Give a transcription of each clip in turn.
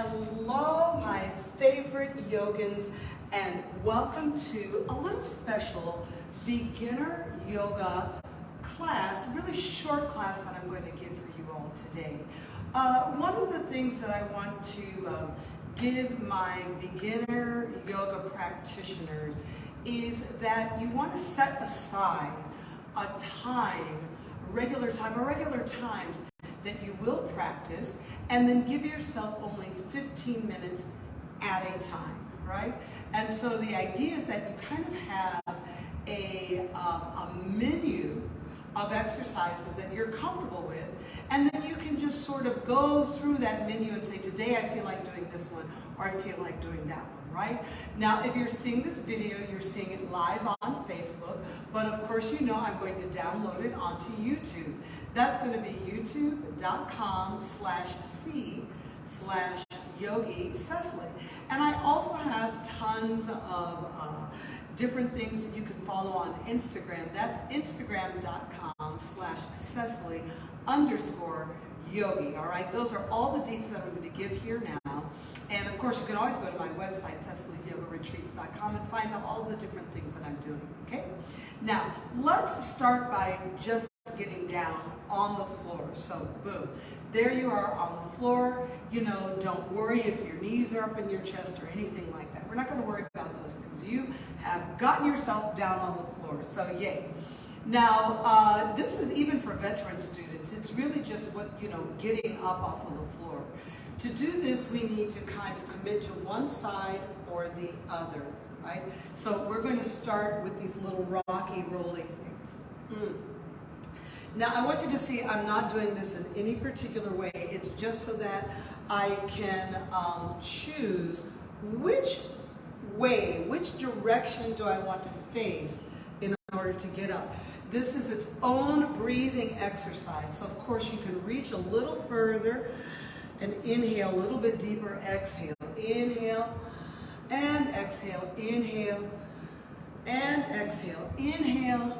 Hello, my favorite yogins, and welcome to a little special beginner yoga class, a really short class that I'm going to give for you all today. One of the things that I want to give my beginner yoga practitioners is that you want to set aside a time, regular times that you will practice, and then give yourself only 15 minutes at a time, right? And so the idea is that you kind of have a menu of exercises that you're comfortable with, and then you can just sort of go through that menu and say, today I feel like doing this one, or I feel like doing that one, right? Now, if you're seeing this video, you're seeing it live on Facebook, but of course you know I'm going to download it onto YouTube. That's going to be youtube.com/c/Yogi Cecily. And I also have tons of different things that you can follow on Instagram. That's instagram.com/Cecily_yogi. All right, those are all the deets that I'm going to give here now. And of course, you can always go to my website, Cecily'sYogaRetreats.com, and find out all the different things that I'm doing. Okay? Now, let's start by just getting down on the floor. So, boom. There you are on the floor. You know, don't worry if your knees are up in your chest or anything like that. We're not going to worry about those things. You have gotten yourself down on the floor. So, yay. Now, this is even for veteran students. It's really just what, getting up off of the floor. To do this, we need to kind of commit to one side or the other, right? So we're going to start with these little rocky, rolly things. Now, I want you to see I'm not doing this in any particular way. It's just so that I can choose which direction do I want to face in order to get up. This is its own breathing exercise. So, of course, you can reach a little further and inhale a little bit deeper. Exhale. Inhale and exhale. Inhale and exhale. Inhale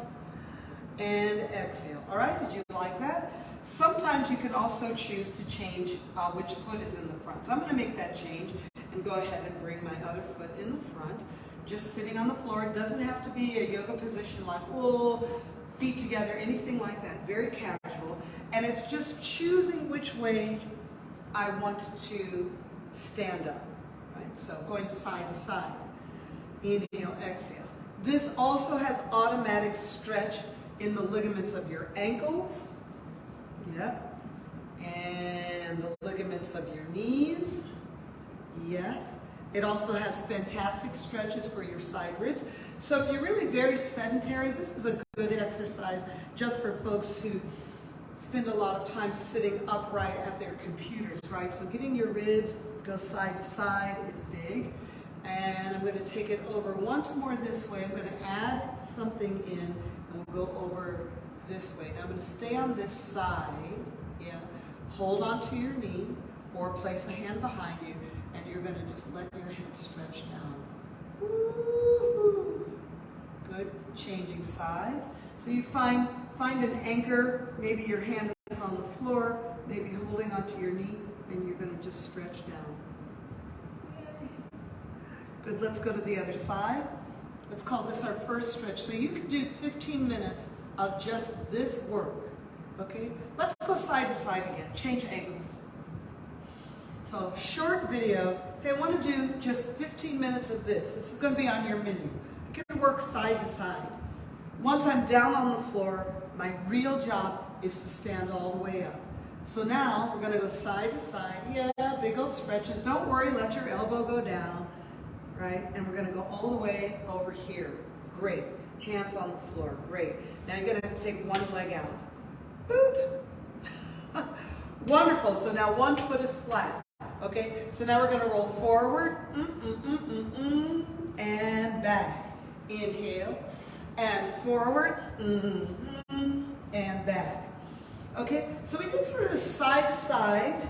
and exhale. All right, did you like that? Sometimes you can also choose to change which foot is in the front. So I'm going to make that change and go ahead and bring my other foot in the front. Just sitting on the floor. It doesn't have to be a yoga position like, feet together, anything like that. Very casual. And it's just choosing which way I want to stand up. Right? So going side to side. Inhale, exhale. This also has automatic stretch in the ligaments of your ankles, yep, and the ligaments of your knees, yes. It also has fantastic stretches for your side ribs. So if you're really very sedentary, this is a good exercise just for folks who spend a lot of time sitting upright at their computers, right? So getting your ribs go side to side is big. And I'm going to take it over once more this way. I'm going to add something in. We'll go over this way. Now I'm going to stay on this side. Yeah. Hold onto your knee or place a hand behind you, and you're going to just let your head stretch down. Woo-hoo. Good. Changing sides. So you find an anchor. Maybe your hand is on the floor, maybe holding onto your knee, and you're going to just stretch down. Yay. Good. Let's go to the other side. Let's call this our first stretch. So you can do 15 minutes of just this work, okay? Let's go side to side again. Change angles. So short video. Say I want to do just 15 minutes of this. This is going to be on your menu. You can work side to side. Once I'm down on the floor, my real job is to stand all the way up. So now we're going to go side to side. Yeah, big old stretches. Don't worry, let your elbow go down. Right? And we're going to go all the way over here. Great. Hands on the floor. Great. Now you're going to take one leg out. Boop. Wonderful. So now one foot is flat. Okay? So now we're going to roll forward. And back. Inhale. And forward. And back. Okay? So we did sort of side to side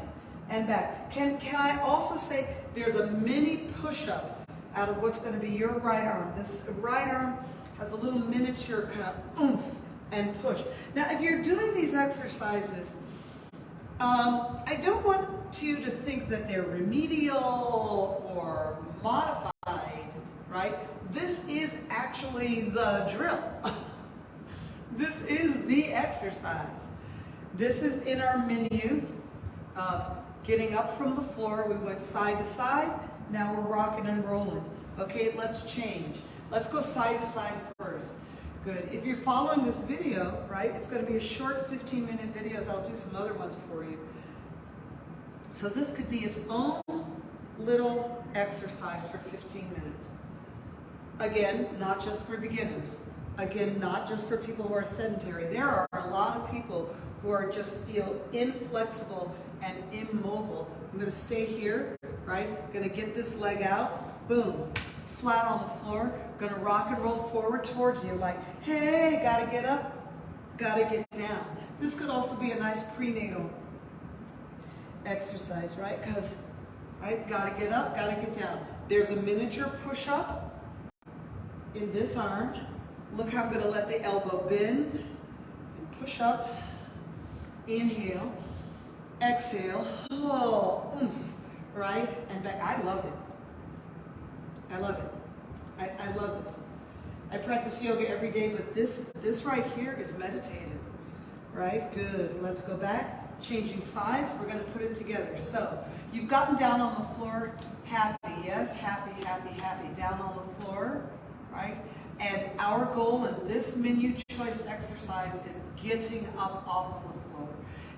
and back. Can I also say there's a mini push-up out of what's going to be your right arm. This right arm has a little miniature kind of oomph and push. Now, if you're doing these exercises, I don't want you to think that they're remedial or modified, right? This is actually the drill. This is the exercise. This is in our menu of getting up from the floor. We went side to side. Now we're rocking and rolling. Okay, let's change. Let's go side to side first. Good. If you're following this video, right, it's going to be a short 15-minute videos. I'll do some other ones for you. So this could be its own little exercise for 15 minutes. Again, not just for beginners. Again, not just for people who are sedentary. There are a lot of people who are just feel inflexible and immobile. I'm going to stay here, right? Going to get this leg out. Boom. Flat on the floor. Going to rock and roll forward towards you like, hey, got to get up, got to get down. This could also be a nice prenatal exercise, right? Because, right, got to get up, got to get down. There's a miniature push-up in this arm. Look how I'm going to let the elbow bend and push up. Inhale, exhale, oh, oomph, right? And back. I love it. I love it. I love this. I practice yoga every day, but this right here is meditative, right? Good. Let's go back. Changing sides. We're going to put it together. So you've gotten down on the floor. Happy, yes? Happy, happy, happy. Down on the floor, right? And our goal in this menu choice exercise is getting up off of the floor.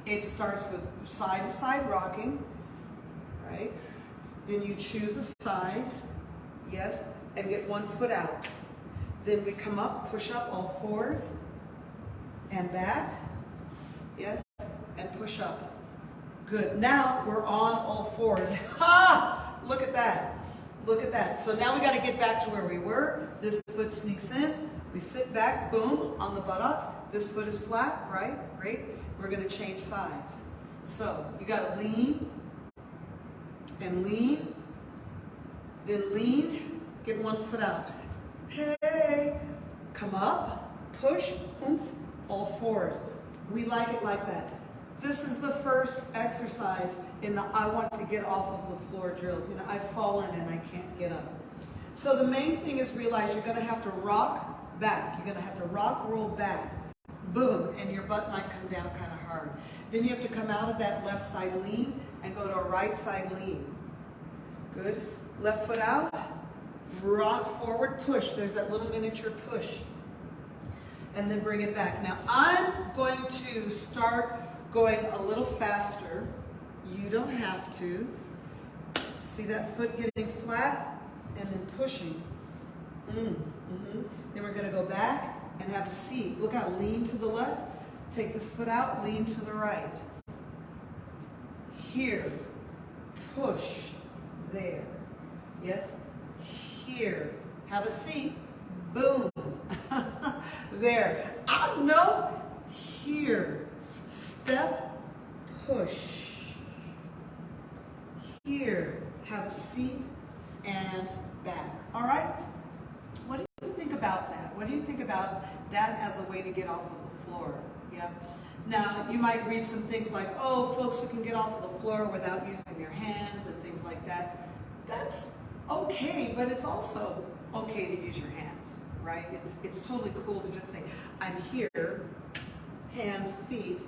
It starts with side to side rocking, right? Then you choose a side, yes, and get one foot out. Then we come up, push up all fours, and back, yes, and push up. Good. Now we're on all fours. Ha! Look at that. Look at that. So now we got to get back to where we were. This foot sneaks in. We sit back, boom, on the buttocks. This foot is flat, right? Great. We're going to change sides. So you got to lean and lean, then lean, get one foot out. Hey, come up, push, oomph, all fours. We like it like that. This is the first exercise in the I want to get off of the floor drills. You know, I've fallen and I can't get up. So the main thing is realize you're going to have to rock back. You're going to have to rock, roll back. Boom, and your butt might come down kind of hard. Then you have to come out of that left side lean and go to a right side lean. Good. Left foot out, rock forward, push. There's that little miniature push. And then bring it back. Now I'm going to start going a little faster. You don't have to. See that foot getting flat and then pushing. Then we're going to go back and have a seat. Look out, lean to the left. Take this foot out, lean to the right. Here, push, there. Yes? Here, have a seat. Boom. There. No. Here. Step, push. Here, have a seat and back. All right? What do you think about that? What do you think about that as a way to get off of the floor? Yeah. Now, you might read some things like, oh, folks who can get off of the floor without using your hands and things like that. That's okay, but it's also okay to use your hands, right? It's totally cool to just say, I'm here, hands, feet,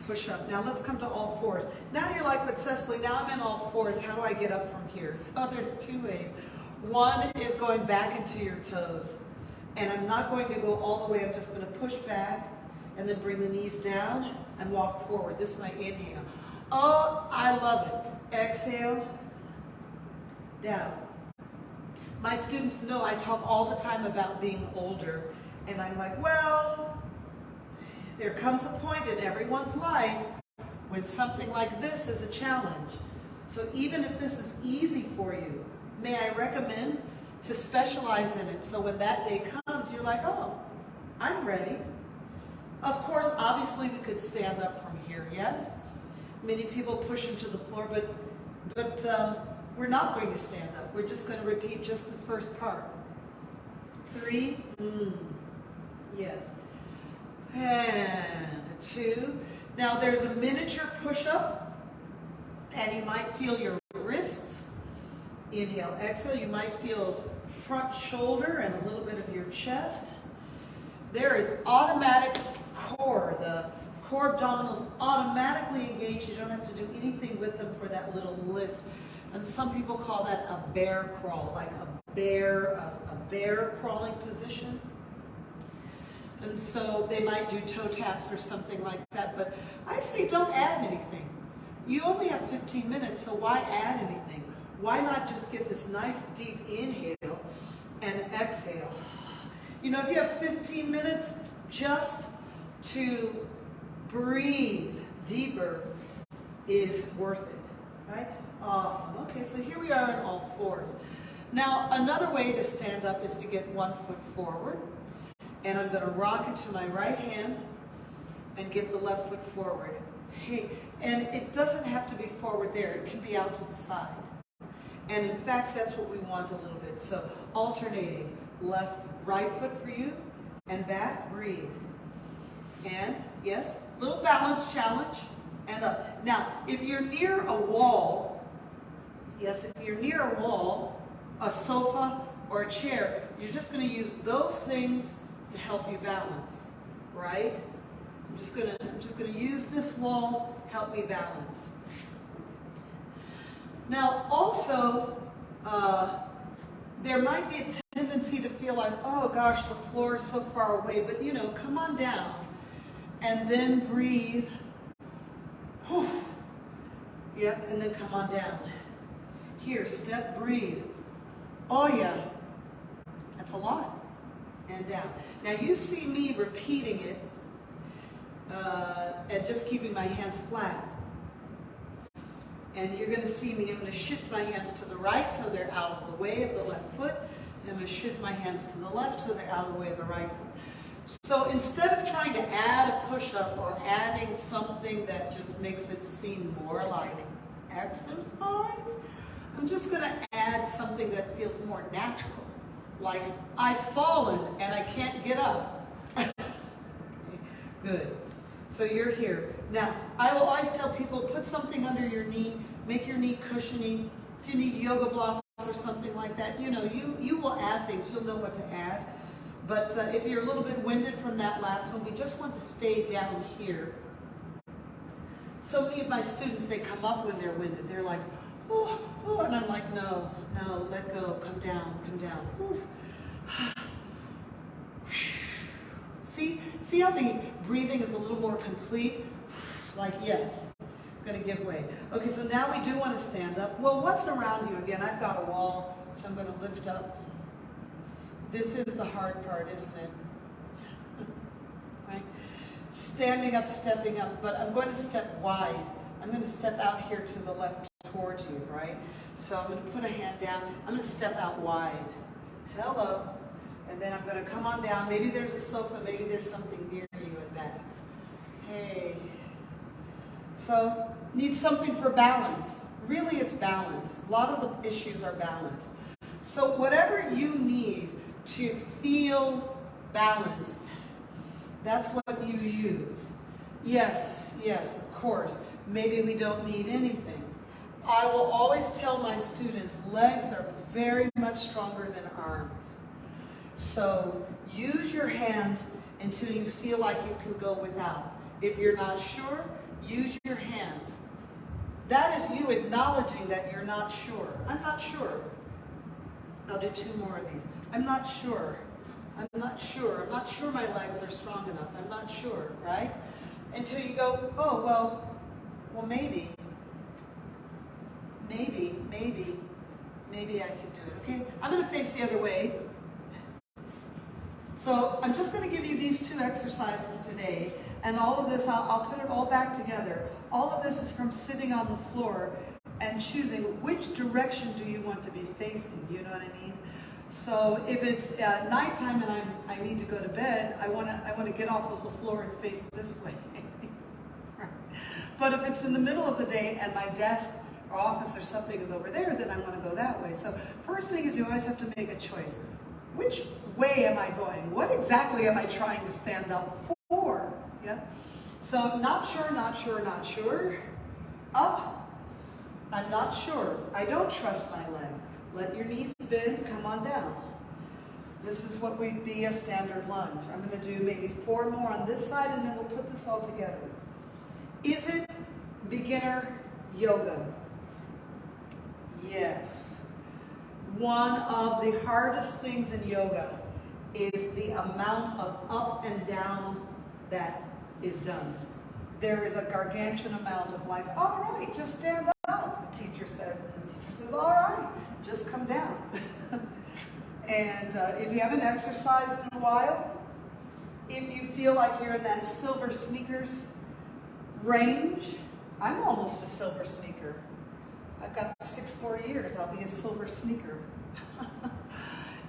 push up. Now let's come to all fours. Now you're like, but Cecily, now I'm in all fours. How do I get up from here? So there's two ways. One is going back into your toes. And I'm not going to go all the way. I'm just going to push back and then bring the knees down and walk forward. This is my inhale. Oh, I love it. Exhale, down. My students know I talk all the time about being older. And I'm like, well, there comes a point in everyone's life when something like this is a challenge. So even if this is easy for you, may I recommend to specialize in it so when that day comes, you're like, oh, I'm ready. Of course, obviously we could stand up from here, yes? Many people push into the floor, but we're not going to stand up. We're just going to repeat just the first part. 3, yes. And 2. Now there's a miniature push-up And you might feel your wrists. Inhale, exhale. You might feel front shoulder and a little bit of your chest. There is automatic core. The core abdominals automatically engage. You don't have to do anything with them for that little lift. And some people call that a bear crawl, like a bear crawling position. And so they might do toe taps or something like that. But I say don't add anything. You only have 15 minutes, so why add anything? Why not just get this nice deep inhale and exhale? You know, if you have 15 minutes just to breathe deeper is worth it, right? Awesome. Okay, so here we are in all fours. Now, another way to stand up is to get 1 foot forward. And I'm going to rock it to my right hand and get the left foot forward. Hey, and it doesn't have to be forward there. It can be out to the side. And in fact, that's what we want a little bit. So alternating right foot for you and back, breathe. And yes, little balance challenge and up. Now, if you're near a wall, if you're near a wall, a sofa or a chair, you're just going to use those things to help you balance, right? I'm just gonna use this wall, help me balance. Now, also, there might be a tendency to feel like, oh gosh, the floor is so far away, but you know, come on down and then breathe. Whew. Yep, and then come on down. Here, step, breathe. Oh yeah, that's a lot. And down. Now you see me repeating it and just keeping my hands flat. And you're going to see me, I'm going to shift my hands to the right so they're out of the way of the left foot. And I'm going to shift my hands to the left so they're out of the way of the right foot. So instead of trying to add a push-up or adding something that just makes it seem more like exercise, I'm just going to add something that feels more natural. Like, I've fallen and I can't get up. Good. So you're here. Now, I will always tell people, put something under your knee, make your knee cushiony. If you need yoga blocks or something like that, you know, you will add things. You'll know what to add. But if you're a little bit winded from that last one, we just want to stay down here. So many of my students, they come up when they're winded. They're like, oh, oh, and I'm like, no, let go, come down, come down. See how the breathing is a little more complete? Like, yes, I'm going to give way. Okay, so now we do want to stand up. Well, what's around you? Again, I've got a wall, so I'm going to lift up. This is the hard part, isn't it? Right? Standing up, stepping up, but I'm going to step wide. I'm going to step out here to the left towards you, right? So I'm going to put a hand down. I'm going to step out wide. Hello. And then I'm going to come on down. Maybe there's a sofa. Maybe there's something near you and back. Hey. So, need something for balance. Really, it's balance. A lot of the issues are balance. So whatever you need to feel balanced, that's what you use. Yes, of course. Maybe we don't need anything. I will always tell my students, legs are very much stronger than arms. So use your hands until you feel like you can go without. If you're not sure, use your hands. That is you acknowledging that you're not sure. I'm not sure. I'll do 2 more of these. I'm not sure. I'm not sure. I'm not sure my legs are strong enough. I'm not sure, right? Until you go, oh, well, maybe I can do it, okay? I'm going to face the other way. So I'm just going to give you these 2 exercises today, and all of this, I'll put it all back together. All of this is from sitting on the floor and choosing which direction do you want to be facing, you know what I mean? So if it's nighttime and I need to go to bed, I want to get off of the floor and face this way. But if it's in the middle of the day and my desk or office or something is over there, then I want to go that way. So first thing is you always have to make a choice. Which way am I going? What exactly am I trying to stand up for? Yeah. So not sure, not sure, not sure. Up, I'm not sure. I don't trust my legs. Let your knees bend, come on down. This is what would be a standard lunge. I'm going to do maybe 4 more on this side, and then we'll put this all together. Is it beginner yoga? Yes. One of the hardest things in yoga is the amount of up and down that is done. There is a gargantuan amount of like, all right, just stand up, the teacher says. And the teacher says, all right, just come down. And if you haven't exercised in a while, if you feel like you're in that silver sneakers range, I'm almost a silver sneaker. I've got 6 more years, I'll be a silver sneaker.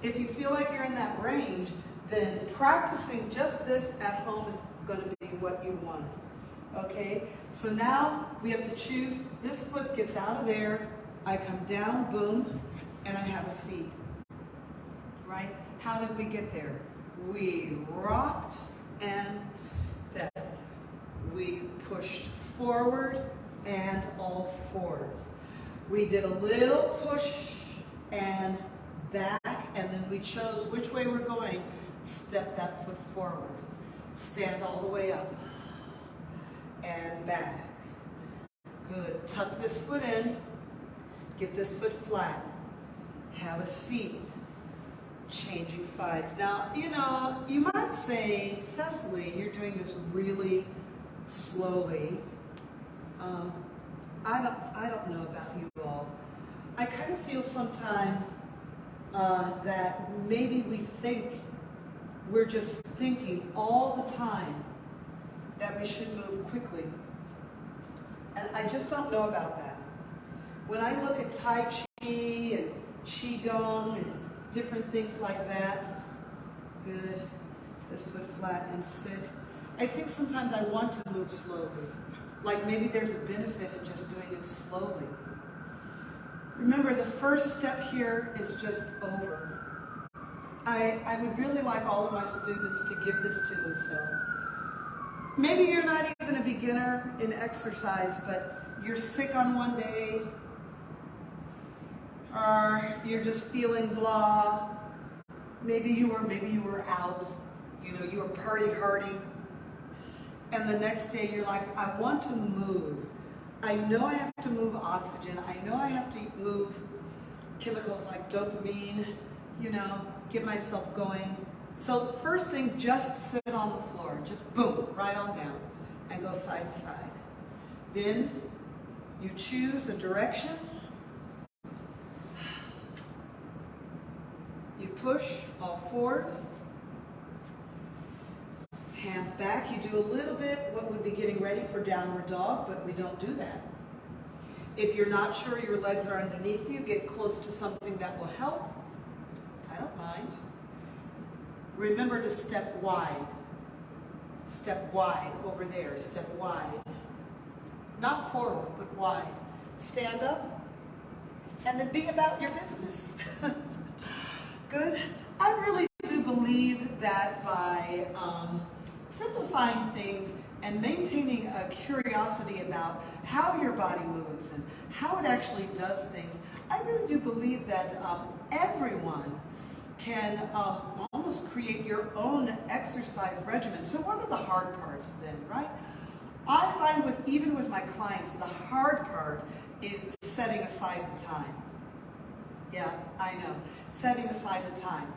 If you feel like you're in that range, then practicing just this at home is going to be what you want. Okay, so now we have to choose. This foot gets out of there, I come down, boom, and I have a seat. Right? How did we get there? We rocked and stepped. We pushed forward and all fours. We did a little push and back, and then we chose which way we're going. Step that foot forward. Stand all the way up. And back. Good. Tuck this foot in. Get this foot flat. Have a seat. Changing sides. Now, you know, you might say, Cecily, you're doing this really slowly. I don't know about you all. I kind of feel sometimes that maybe we think we're just thinking all the time that we should move quickly. And I just don't know about that. When I look at Tai Chi and Qigong and different things like that, good, this foot flat and sit. I think sometimes I want to move slowly. Like maybe there's a benefit in just doing it slowly. Remember, the first step here is just over. I would really like all of my students to give this to themselves. Maybe you're not even a beginner in exercise, but you're sick on one day, or you're just feeling blah. Maybe you were out, you know, you were party hardy, and the next day you're like, I want to move. I know I have to move oxygen. I know I have to move chemicals like dopamine, you know, get myself going. So the first thing, just sit on the floor. Just boom, right on down, and go side to side. Then you choose a direction. You push all fours. Hands back. You do a little bit what would be getting ready for downward dog, but we don't do that. If you're not sure your legs are underneath you, get close to something that will help. I don't mind. Remember to step wide. Step wide over there. Step wide. Not forward, but wide. Stand up, and then be about your business. Good. I really do believe that by simplifying things and maintaining a curiosity about how your body moves and how it actually does things, I really do believe that everyone can almost create your own exercise regimen. So what are the hard parts then, right? I find even with my clients, the hard part is setting aside the time. Yeah, I know. Setting aside the time.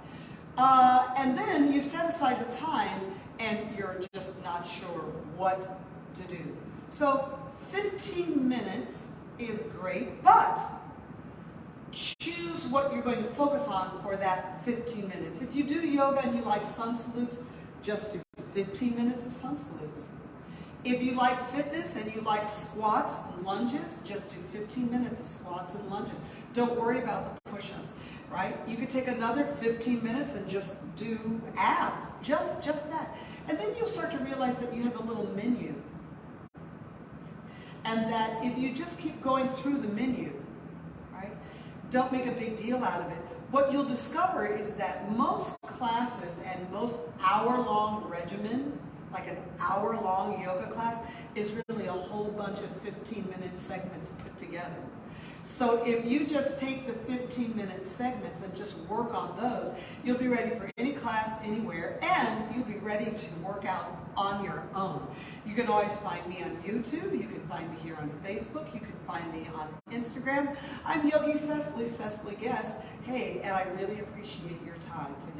And then you set aside the time and you're just not sure what to do. So 15 minutes is great, but choose what you're going to focus on for that 15 minutes. If you do yoga and you like sun salutes, just do 15 minutes of sun salutes. If you like fitness and you like squats and lunges, just do 15 minutes of squats and lunges. Don't worry about the push-ups, right? You could take another 15 minutes and just do abs, just that. And then you'll start to realize that you have a little menu. And that if you just keep going through the menu, right, don't make a big deal out of it. What you'll discover is that most classes and most hour-long regimen, like an hour-long yoga class, is really a whole bunch of 15-minute segments put together. So if you just take the 15-minute segments and just work on those, you'll be ready for any class anywhere, and you'll be ready to work out on your own. You can always find me on YouTube. You can find me here on Facebook. You can find me on Instagram. I'm Yogi Cecily Guest. Hey, and I really appreciate your time today.